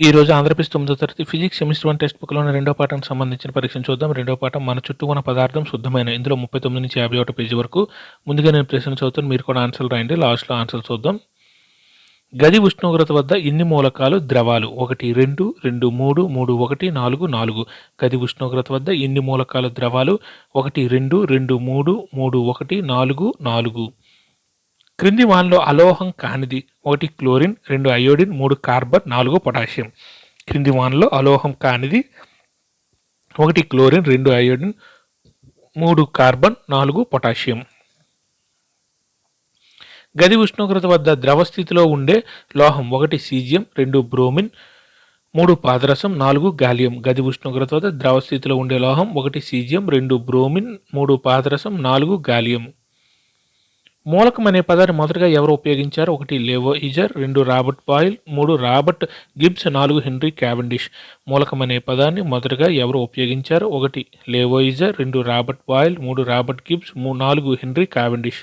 ఈరోజు ఆంధ్రప్రదేశ్ 9వ తరగతి physics semester 1 text బుక్‌లోని రెండో పాఠానికి సంబంధించిన పరీక్షను చూద్దాం. రెండో పాఠం మన చుట్టూ ఉన్న పదార్థం శుద్ధమైన. ఇందులో 39 నుంచి 51 పేజీ వరకు. ముందుగా నేను ప్రశ్నలు చదువుతాను. మీరు కూడా ఆన్సర్లు రాయండి. లాస్ట్‌లో ఆన్సర్లు చూద్దాం. గది ఉష్ణోగ్రత వద్ద ఎన్ని మూలకాలు ద్రవాలు? 1, 2, 2, 3, 3, 1, 4, 4. గది ఉష్ణోగ్రత వద్ద ఎన్ని మూలకాలు ద్రవాలు? 1, 2, 2, 3, 3, 1, 4, 4. క్రింది వానిలో అలోహం కానిది? 1 క్లోరిన్, 2 అయోడిన్, 3 కార్బన్, 4 పొటాషియం. క్రింది వానిలో అలోహం కానిది? 1 క్లోరిన్, 2 అయోడిన్, 3 కార్బన్, 4 పొటాషియం. గది ఉష్ణోగ్రత వద్ద ద్రవ స్థితిలో ఉండే లోహం 1 సీజియం, 2 బ్రోమిన్, 3 పాదరసం, 4 గాలియం. గది ఉష్ణోగ్రత వద్ద ద్రవ స్థితిలో ఉండే లోహం 1 సీజియం, 2 బ్రోమిన్, 3 పాదరసం, 4 గాలియం. మూలకం అనే పదాన్ని మొదటగా ఎవరు ఉపయోగించారు? 1 Lavoisier, 2 Robert Boyle, 3 Robert Gibbs, 4 henry Cavendish. మూలకం అనే పదాన్ని మొదటగా ఎవరు ఉపయోగించారు? 1 Lavoisier, 2 Robert Boyle, 3 Robert Gibbs, 4 henry Cavendish.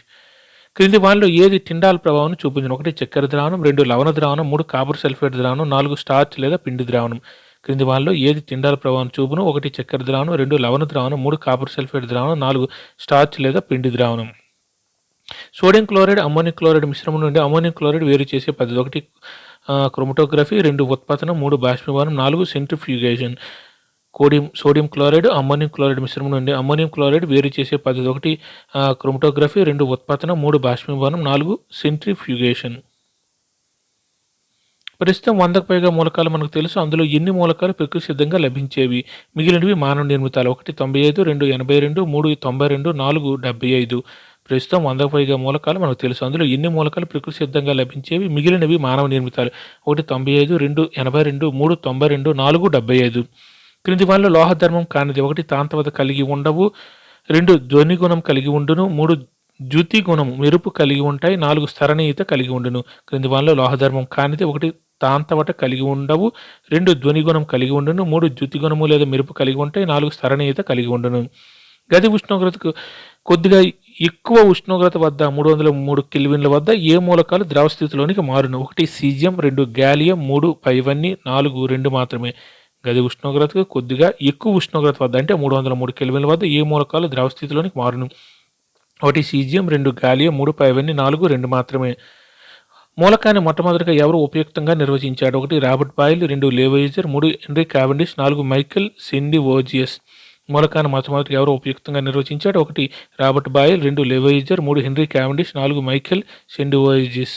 క్రింది వానిలో ఏది టిండాల్ ప్రభావం చూపించను? 1 చక్కెర ద్రావణం, 2 లవణ ద్రావణం, 3 కాపర్ సల్ఫేట్ ద్రావణం, 4 స్టార్చ్ లేదా పిండి ద్రావణం. క్రింది వానిలో ఏది టిండాల్ ప్రభావం చూపును? 1 చక్కెర ద్రావణం, 2 లవణ ద్రావణం, 3 కాపర్ సల్ఫేట్ ద్రావణం, 4 స్టార్చ్ లేదా పిండి ద్రావణం. సోడియం క్లోరైడ్ అమ్మోనియం క్లోరైడ్ మిశ్రమం నుండి అమ్మోనియం క్లోరైడ్ వేరు చేసే పద్ధతి. 1 క్రోమటోగ్రఫీ, 2 ఉత్పాదనం, 3 బాష్పీభవనం, 4 centrifugation. Sodium chloride ammonium chloride మిశ్రమం నుండి అమ్మోనియం క్లోరైడ్ వేరు చేసే పద్ధతి. 1 క్రోమటోగ్రఫీ, 2 ఉత్పాదనం, 3 బాష్పీభవనం, 4 సెంట్రిఫ్యూగేషన్. ప్రస్తుతం 100కు పైగా మూలకాలు మనకు తెలుసు. అందులో ఎన్ని మూలకాలు ప్రకృతి సిద్ధంగా లభించేవి? మిగిలినవి మానవ నిర్మితాలు. 1 95, 2 82, 3 92, 4 75. ప్రస్తుతం 100కు పైగా మూలకాలు మనకు తెలుసు. అందులో ఎన్ని మూలకాలు ప్రకృతి సిద్ధంగా లభించేవి? మిగిలినవి మానవ నిర్మితాలు. 1 95, 2 82, 3 92, 4 75. క్రింది వానిలో లోహధర్మం కానిది? 1 తాంతవత కలిగి ఉండవు, 2 ధ్వని గుణం కలిగి ఉండును, 3 ద్యుతి గుణం మెరుపు కలిగి ఉంటాయి, 4 స్థరణీయత కలిగి ఉండును. క్రింది వానిలో లోహధర్మం కానిది? 1 తాంతవట కలిగి ఉండవు, 2 ధ్వని గుణం కలిగి ఉండును, 3 ద్యుతి గుణము లేదా మెరుపు కలిగి ఉంటాయి, 4 స్థరణీయత కలిగి ఉండును. గది ఉష్ణోగ్రతకు కొద్దిగా ఎక్కువ ఉష్ణోగ్రత వద్ద 303 కెల్విన్ల వద్ద ఏ మూలకాలు ద్రవ స్థితిలోనికి మారును? 1 సీజియం, 2 గాలియం, 3 పైవన్నీ, 4 2 మాత్రమే. గది ఉష్ణోగ్రతకు కొద్దిగా ఎక్కువ ఉష్ణోగ్రత వద్ద అంటే 303 కెల్విన్ల వద్ద ఏ మూలకాలు ద్రవ స్థితిలోనికి మారును? 1 సీజియం, 2 గాలియం, 3 పైవన్నీ, 4 2 మాత్రమే. మూలకాన్ని మొట్టమొదటిగా ఎవరు ఉపయుక్తంగా నిర్వచించాడు? 1 Robert Boyle, 2 Lavoisier, 3 Henry Cavendish, 4 Michael Sendivogius. మూలకాన్ని మొట్టమొదటిగా ఎవరు ఉపయుక్తంగా నిర్వచించాడు? 1 Robert Boyle, 2 Lavoisier, 3 Henry Cavendish, 4 Michael Sendivogius.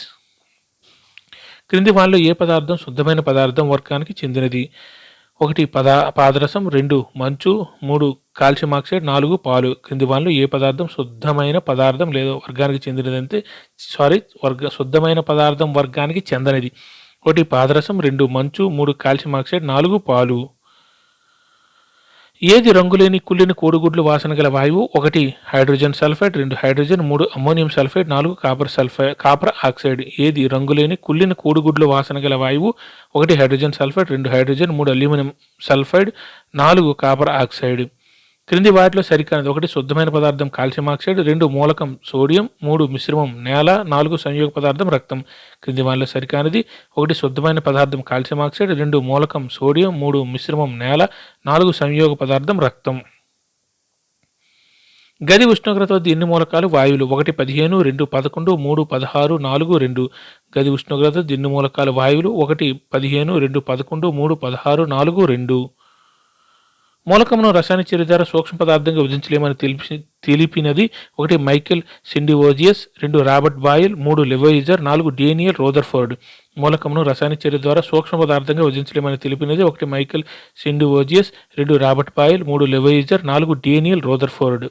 క్రింది వానిలో ఏ పదార్థం శుద్ధమైన పదార్థం వర్గానికి చెందినది? 1 పాదరసం, 2 మంచు, 3 కాల్షియం ఆక్సైడ్, 4 పాలు. క్రింది వానిలో ఏ పదార్థం శుద్ధమైన పదార్థం లేదా వర్గానికి చెందినదంటే శుద్ధమైన పదార్థం వర్గానికి చెందనిది. 1 పాదరసం, 2 మంచు, 3 కాల్షియం ఆక్సైడ్, 4 పాలు. ఏది రంగులేని కుళ్ళిన కోడిగుడ్లు వాసన గల వాయువు? 1 hydrogen sulphide, 2 hydrogen, 3 ammonium sulphide, 4 copper oxide. ఏది రంగులేని కుళ్ళిన కోడిగుడ్లు వాసన గల వాయువు? 1 hydrogen sulphide, 2 hydrogen, 3 aluminium sulphide, 4 copper oxide. క్రింది వాటిలో సరికానిది? 1 శుద్ధమైన పదార్థం కాల్షియం ఆక్సైడ్, 2 మూలకం సోడియం, 3 మిశ్రమం నేల, 4 సంయోగ పదార్థం రక్తం. క్రింది వాటిలో సరికానిది? 1 శుద్ధమైన పదార్థం కాల్షియం ఆక్సైడ్, 2 మూలకం సోడియం, 3 మిశ్రమం నేల, 4 సంయోగ పదార్థం రక్తం. గది ఉష్ణోగ్రత వద్ద ఎన్ని మూలకాలు వాయువులు? 1 15, 2 11, 3 16, 4 2. గది ఉష్ణోగ్రత వద్ద ఎన్ని మూలకాలు వాయువులు? 1 15, 2 11, 3 16, 4 2. మూలకమును రసాయన చర్య ద్వారా సూక్ష్మ పదార్థంగా విభజించలేమని తెలిపినది? 1 Michael Sendivogius, 2 Robert Boyle, 3 Lavoisier, 4 Daniel Rutherford. మూలకమును రసాయన చర్య ద్వారా సూక్ష్మ పదార్థంగా విభజించలేమని తెలిపినది? 1 Michael Sendivogius, 2 Robert Boyle, 3 Lavoisier, 4 Daniel Rutherford.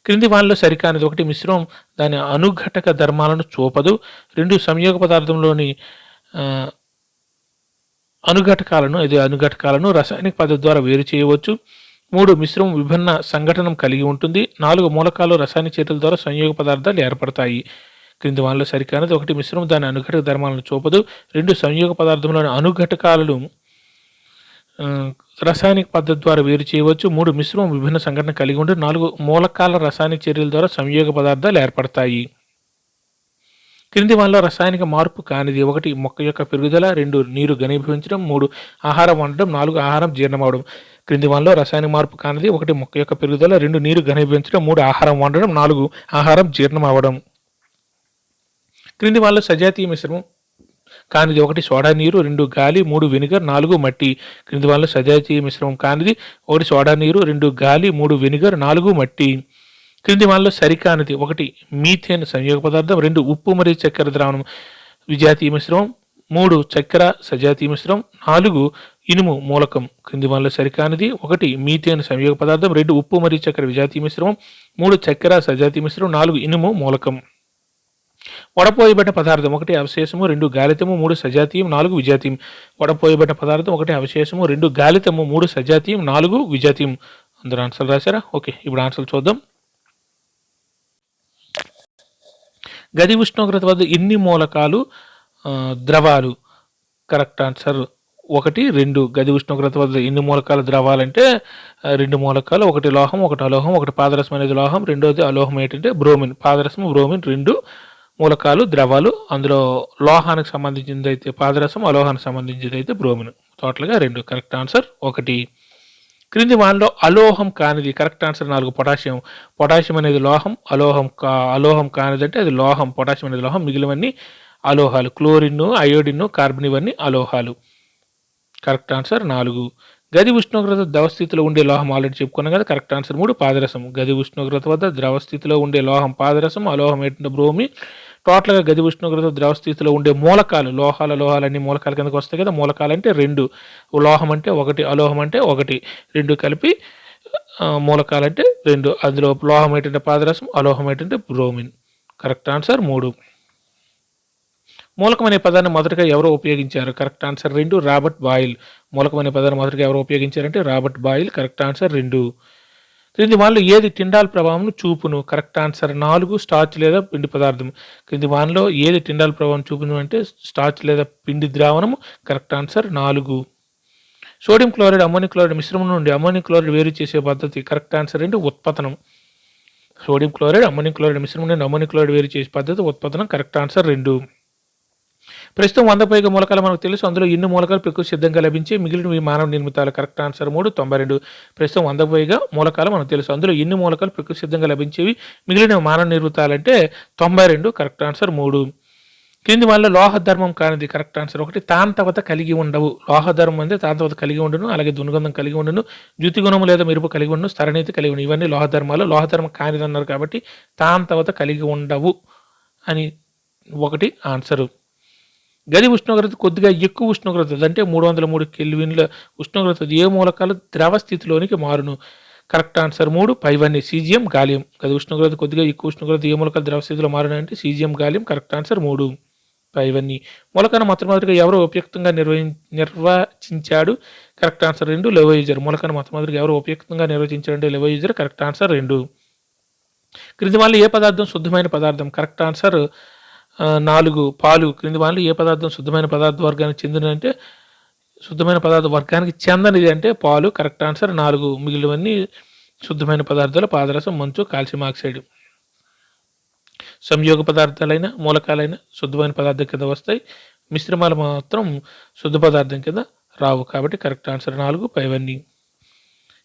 క్రింది వానిలో సరికానిది? 1 మిశ్రమం దాని అనుఘటక ధర్మాలను చూపదు, 2 సంయోగ పదార్థంలోని అనుఘటకాలను రసాయనిక పద్ధతి ద్వారా వేరు చేయవచ్చు, 3 మిశ్రమం విభిన్న సంఘటనం కలిగి ఉంటుంది, 4 మూలకాలు రసాయనిక చర్యల ద్వారా సంయోగ పదార్థాలు ఏర్పడతాయి. క్రింది వానిలో సరికానిది? 1 మిశ్రమం దాని అనుఘటక ధర్మాలను చూపదు, 2 సంయోగ పదార్థంలోని అనుఘటకాలను రసాయనిక పద్ధతి ద్వారా వేరు చేయవచ్చు, 3 మిశ్రమం విభిన్న సంఘటన కలిగి ఉంటుంది, 4 మూలకాల రసాయనిక చర్యల ద్వారా సంయోగ పదార్థాలు ఏర్పడతాయి. క్రింది వానిలో రసాయనిక మార్పు కానిది: 1 మొక్క యొక్క పెరుగుదల, 2 నీరు ఘనీభవించడం, 3 ఆహారం వండడం, 4 ఆహారం జీర్ణమవడం. క్రింది వానిలో రసాయనిక మార్పు కానిది: 1 మొక్క యొక్క పెరుగుదల, 2 నీరు ఘనీభవించడం, 3 ఆహారం వండడం, 4 ఆహారం జీర్ణం అవ్వడం. క్రింది వానిలో సజాతీయ మిశ్రమం కానిది: 1 సోడా నీరు, 2 గాలి, 3 వెనిగర్, 4 మట్టి. క్రింది వానిలో సజాతీయ మిశ్రమం కానిది: 1 సోడా నీరు, 2 గాలి, 3 వెనిగర్, 4 మట్టి. క్రింది వానిలో సరికానిది: 1 మీథేన్ సంయోగ పదార్థం, 2 ఉప్పు మరియు చక్కెర ద్రావణం విజాతీయ మిశ్రమం, 3 చక్కెర సజాతీయ మిశ్రమం, 4 ఇనుము మూలకం. క్రింది వానిలో సరికానిది: 1 మీథేన్ సంయోగ పదార్థం, 2 ఉప్పు మరియు చక్కెర విజాతీయ మిశ్రమం, 3 చక్కెర సజాతీయ మిశ్రమం, 4 ఇనుము మూలకం. వడపోయబడిన పదార్థం: 1 అవశేషము, 2 గాలితము, 3 సజాతీయం, 4 విజాతీయం. వడపోయబడిన పదార్థం: 1 అవశేషము, 2 గాలితము, 3 సజాతీయం, 4 విజాతీయం. అందరూ ఆన్సర్లు రాశారా? ఓకే, ఇప్పుడు ఆన్సర్లు చూద్దాం. గది ఉష్ణోగ్రత వద్ద ఎన్ని మూలకాలు ద్రవాలు? Correct answer 1, 2. గది ఉష్ణోగ్రత వద్ద ఎన్ని మూలకాలు ద్రవాలంటే 2 మూలకాలు, 1 లోహం, 1 అలోహం, 1 పాదరసం అనేది లోహం, రెండోది అలోహం ఏంటంటే బ్రోమిన్. పాదరసం, బ్రోమిన్ 2 మూలకాలు ద్రవాలు. అందులో లోహానికి సంబంధించింది అయితే పాదరసం, అలోహానికి సంబంధించింది అయితే బ్రోమిన్. టోటల్గా 2. Correct answer 1. క్రింది వానిలో అలోహం కానిది? Correct answer 4 potassium. పొటాషియం అనేది లోహం, అలోహం కానిది అంటే అది లోహం. పొటాషియం అనేది లోహం, మిగిలినవన్నీ అలోహాలు. క్లోరిన్, అయోడిన్, కార్బన్ ఇవన్నీ అలోహాలు. Correct answer 4. గది ఉష్ణోగ్రత ద్రవస్థితిలో ఉండే లోహం ఆల్రెడీ చెప్పుకున్నాం కదా. కరెక్ట్ ఆన్సర్ 3 పాదరసం. గది ఉష్ణోగ్రత వద్ద ద్రవస్థితిలో ఉండే లోహం పాదరసం, అలోహం ఏంటంటే బ్రోమిన్. టోటల్గా గది ఉష్ణోగ్రత ద్రవస్థితిలో ఉండే మూలకాలు, లోహాలన్నీ మూలకాల కిందకు వస్తాయి కదా. మూలకాలు అంటే 2, లోహం అంటే 1, అలోహం అంటే 1, 2 కలిపి మూలకాలు అంటే 2. అందులో లోహం ఏంటంటే పాదరసం, అలోహం ఏంటంటే బ్రోమిన్. Correct answer 3. మూలకం అనే పదాన్ని మొదటగా ఎవరు ఉపయోగించారు? Correct answer 2 Robert boil. మూలకం అనే పదాన్ని మొదటగా ఎవరు ఉపయోగించారంటే రాబర్ట్ బాయిల్. Correct answer 2. క్రింది వానిలో ఏది టిండాల్ ప్రభావం చూపును? కరెక్ట్ ఆన్సర్ 4 స్టార్చ్ లేదా పిండి పదార్థం. క్రింది వానిలో ఏది టిండాల్ ప్రభావం చూపును అంటే స్టార్చ్ లేదా పిండి ద్రావణము. Correct answer 4. Sodium chloride ammonium chloride మిశ్రమం నుండి అమ్మోనియం క్లోరైడ్ వేరు చేసే పద్ధతి. కరెక్ట్ ఆన్సర్ 2 ఉత్పతనం. సోడియం క్లోరైడ్ అమ్మోనియం క్లోరైడ్ మిశ్రమం నుండి అమ్మోనియం క్లోరైడ్ వేరు చేసే పద్ధతి ఉత్పతనం. Correct answer 2. ప్రస్తుతం 100 పైగా మూలకాలు మనకు తెలుసు. అందులో ఎన్ని మూలకాలు ప్రకృతి సిద్ధంగా లభించి మిగిలినవి మానవ నిర్మితాలు? Correct answer 3 92. ప్రస్తుతం 100 పైగా మూలకాలు మనకు తెలుసు. అందులో ఎన్ని మూలకాలు ప్రకృతి సిద్ధంగా లభించేవి, మిగిలినవి మానవ నిర్మితాలంటే 92. Correct answer 3. క్రింది వాళ్ళ లోహధర్మం కానిది? కరెక్ట్ ఆన్సర్ 1 తాంతవత కలిగి ఉండవు. లోహధర్మం అంటే తాంతవత కలిగి ఉండును, అలాగే దునుగంధం కలిగి ఉండును, ద్యుతిగుణము లేదా మెరుపు కలిగి ఉండును, స్థరణీతి కలిగి ఉండు. ఇవన్నీ లోహధర్మాలు. లోహధర్మం కానిది అన్నారు కాబట్టి తాంతవత కలిగి ఉండవు అని 1 ఆన్సరు. గది ఉష్ణోగ్రత కొద్దిగా ఎక్కువ ఉష్ణోగ్రత అంటే 303 కెల్విన్ల ఉష్ణోగ్రత ఏ మూలకాలు ద్రవ స్థితిలోనికి మారును? కరెక్ట్ ఆన్సర్ 3 పైవన్నీ సీజియం, గాలియం. గది ఉష్ణోగ్రత కొద్దిగా ఎక్కువ ఉష్ణోగ్రత ఏ మూలకాలు ద్రవ స్థితిలో మారును అంటే సీజియం, గాలియం. కరెక్ట్ ఆన్సర్ 3 పైవన్నీ. మూలకాన్ని మొట్టమొదటిగా ఎవరు ఉపయుక్తంగా నిర్వచించాడు? Correct answer 2 Lavoisier. మూలకాన్ని మొట్టమొదటిగా ఎవరు ఉపయుక్తంగా నిర్వచించారంటే లెవోయిజర్. Correct answer 2. క్రింది వాళ్ళు ఏ పదార్థం శుద్ధమైన పదార్థం? కరెక్ట్ ఆన్సర్ 4 పాలు. క్రింది వాళ్ళు ఏ పదార్థం శుద్ధమైన పదార్థ వర్గానికి చెందినంటే శుద్ధమైన పదార్థ వర్గానికి చెందనిది అంటే పాలు. Correct answer 4. మిగిలినవన్నీ శుద్ధమైన పదార్థాలు పాదరసం, మంచు, కాల్షియం ఆక్సైడ్. సంయోగ పదార్థాలైన మూలకాలైన శుద్ధమైన పదార్థం కింద వస్తాయి, మిశ్రమాలు మాత్రం శుద్ధ పదార్థం కింద రావు. కాబట్టి కరెక్ట్ ఆన్సర్ 4 పైవన్నీ.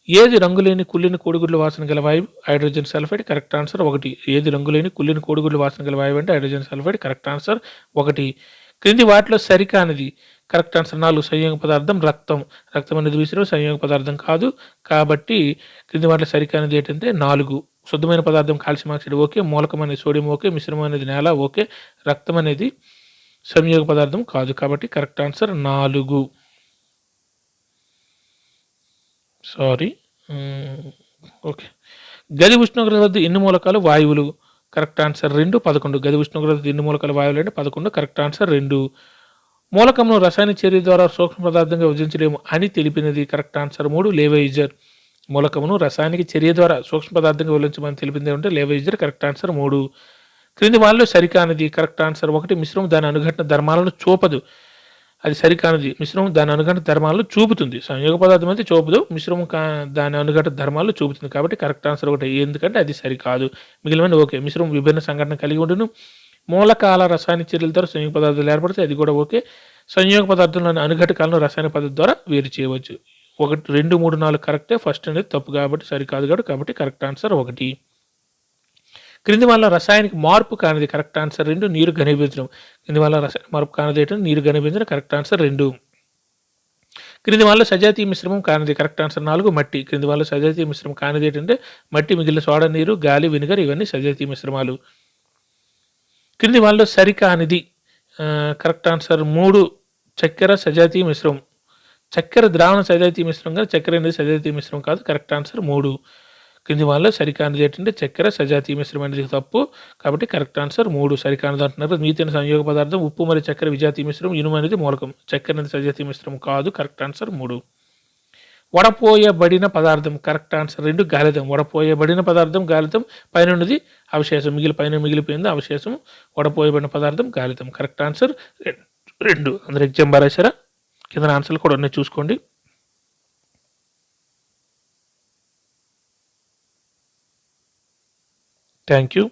ఏది రంగులేని కుళ్ళిన కోడిగుడ్ల వాసన గల వాయువు? Hydrogen sulphide. Correct answer 1. ఏది రంగులేని కుళ్ళిన కోడిగుడ్ల వాసన గల వాయువు అంటే హైడ్రోజన్ సల్ఫైడ్. Correct answer 1. క్రింది వాటిలో సరికానిది? కరెక్ట్ ఆన్సర్ 4 సంయోగ పదార్థం రక్తం. రక్తం అనేది విసిరు సంయోగ పదార్థం కాదు. కాబట్టి క్రింది వాటిలో సరికానిది ఏంటంటే 4 శుద్ధమైన పదార్థం కాల్షియం ఆక్సైడ్ ఓకే, మూలకం అనేది సోడియం ఓకే, మిశ్రమం అనేది నేల ఓకే, రక్తం అనేది సంయోగ పదార్థం కాదు. కాబట్టి కరెక్ట్ ఆన్సర్ 4. Sorry okay. గది ఉష్ణోగ్రత వద్ద ఎన్ని మూలకాలు వాయువులు? Correct answer 2 11. గది ఉష్ణోగ్రత ఎన్ని మూలకాలు వాయువులు అంటే 11. Correct answer 2. మూలకంను రసాయన చర్య ద్వారా సూక్ష్మ పదార్థంగా విభజించలేము అని తెలిపినది? Correct answer 3 లేవైజర్. మూలకమును రసాయనిక చర్య ద్వారా సూక్ష్మ పదార్థంగా విభజించమని తెలిపింది అంటే లేవైజర్. Correct answer 3. క్రింది వాళ్ళలో సరికానిది? కరెక్ట్ ఆన్సర్ 1 మిశ్రమం దాని అనుఘటన ధర్మాలను చూపదు. అది సరికానిది. మిశ్రమం దాని అనుఘటన ధర్మాలను చూపుతుంది. సంయోగ పదార్థం అయితే చూపదు, మిశ్రమం దాని అనుఘటన ధర్మాలను చూపుతుంది. కాబట్టి కరెక్ట్ ఆన్సర్ 1 ఎందుకంటే అది సరికాదు. మిగిలిన ఓకే. మిశ్రమం విభిన్న సంఘటన కలిగి ఉండును, మూలకాల రసాయనిక చర్యల ద్వారా సంయోగ పదార్థాలు ఏర్పడతాయి, అది కూడా ఓకే. సంయోగ పదార్థంలోని అనుఘటకాలను రసాయన పద్ధతి ద్వారా వేరు చేయవచ్చు. 1, 2, 3, 4 కరెక్టే. ఫస్ట్ అనేది తప్పు కాబట్టి సరికాదు కాబట్టి కరెక్ట్ ఆన్సర్ 1. క్రింది వల్ల రసాయనిక మార్పు కానిది కరెక్ట్ ఆన్సర్ 2. నీరు ఘనీభవించడం. క్రింది వల్ల రసాయన మార్పు కానిది ఏంటంటే నీరు ఘనీభవించడం కరెక్ట్ ఆన్సర్ 2. క్రింది వల్ల సజాతీయ మిశ్రమం కానిది కరెక్ట్ ఆన్సర్ 4. మట్టి. క్రింది వల్ల సజాతీయ మిశ్రమం కానిది ఏంటంటే మట్టి, మిగిలిన సోడా నీరు, గాలి, వినిగర్ ఇవన్నీ సజాతీయ మిశ్రమాలు. క్రింది వాళ్ళు సరికానిది కరెక్ట్ ఆన్సర్ 3. చక్కెర సజాతీయ మిశ్రమం. చక్కెర ద్రావణ సజాతీయ మిశ్రమం కానీ చక్కెర అనేది సజాతీయ మిశ్రమం కాదు. Correct answer 3. క్రింది వాళ్ళు సరికానిది ఏంటంటే చక్కెర సజాతీయ మిశ్రమం అనేది తప్పు కాబట్టి కరెక్ట్ ఆన్సర్ 3. సరికానిది అంటున్నారు. మీథేన్ సంయోగ పదార్థం, ఉప్పు మరియు చక్కెర విజాతీయ మిశ్రమం, ఇనుము అనేది మూలకం. చక్కెర అనేది సజాతీయ మిశ్రమం కాదు. Correct answer 3. వడపోయబడిన పదార్థం కరెక్ట్ ఆన్సర్ 2. గాలితం. వడపోయబడిన పదార్థం గాలితం, పైన ఉన్నది అవశేషం, పైన మిగిలిపోయింది అవశేషం. వడపోయబడిన పదార్థం గాలితం. Correct answer 2. అందరు ఎగ్జామ్ బాగా కింద ఆన్సర్లు కూడా ఉన్నాయి చూసుకోండి. Thank you.